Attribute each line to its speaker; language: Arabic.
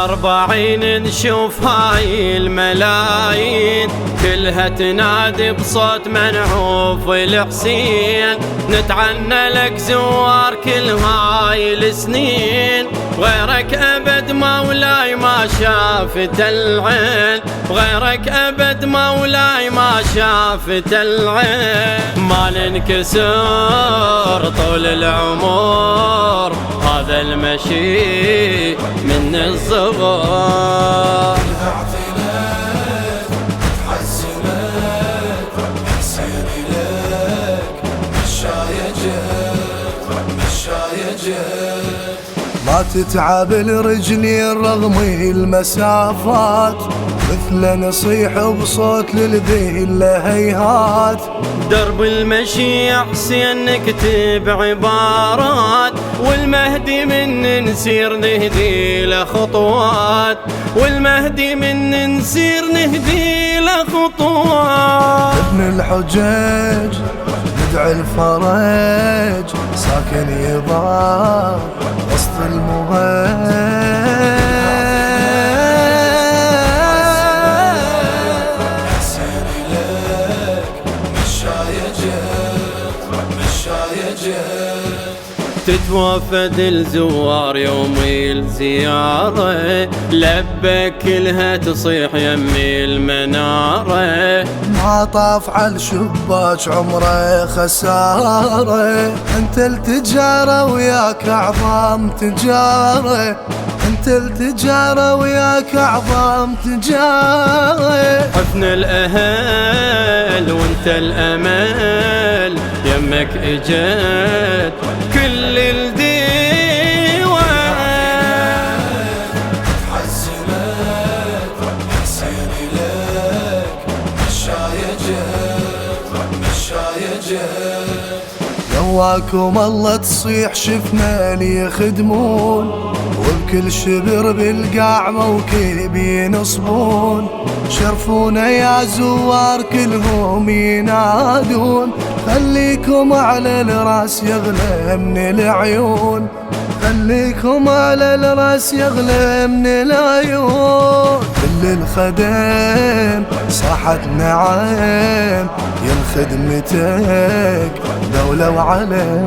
Speaker 1: 40 نشوف هاي الملايين كلها تنادي بصوت منعوف الحسين، نتعنى لك زوار كل هاي السنين، غيرك أبد مولاي ما شافت العين، غيرك أبد مولاي ما شافت العين. ما ننكسر طول العمر هذا المشي من الصغر.
Speaker 2: ما تتعب الرجلين رغم المسافات، مثل نصيح بصوت للذي هيهات.
Speaker 1: درب المشي يا حسين نكتب عبارات، والمهدي من نسير نهدي له خطوات، والمهدي من نسير نهدي له خطوات.
Speaker 2: ابن الحجاج ندعي الفرج ساكن يضاع وسط المهاج.
Speaker 1: تتوافد الزوار يوم الزيارة، لبك كلها تصيح يمي المنارة.
Speaker 2: ما طاف على الشباك عمره خسارة، انت التجارة وياك اعظم تجارة، انت التجارة وياك اعظم تجارة.
Speaker 1: حفن الاهل وانت الامل، يمك اجت كل الديوان.
Speaker 2: حزنت حسين لك مشاية جت، يواكم الله تصيح شفنا لي يخدمون، وبكل شبر بالقاع موكب ينصبون. شرفونا يا زوار كلهم ينادون، خليكم على الراس يغلى من العيون، خليكم على الراس يغلى من العيون. كل الخدم صاحت نعم، يا خدمتك دولة وعلم.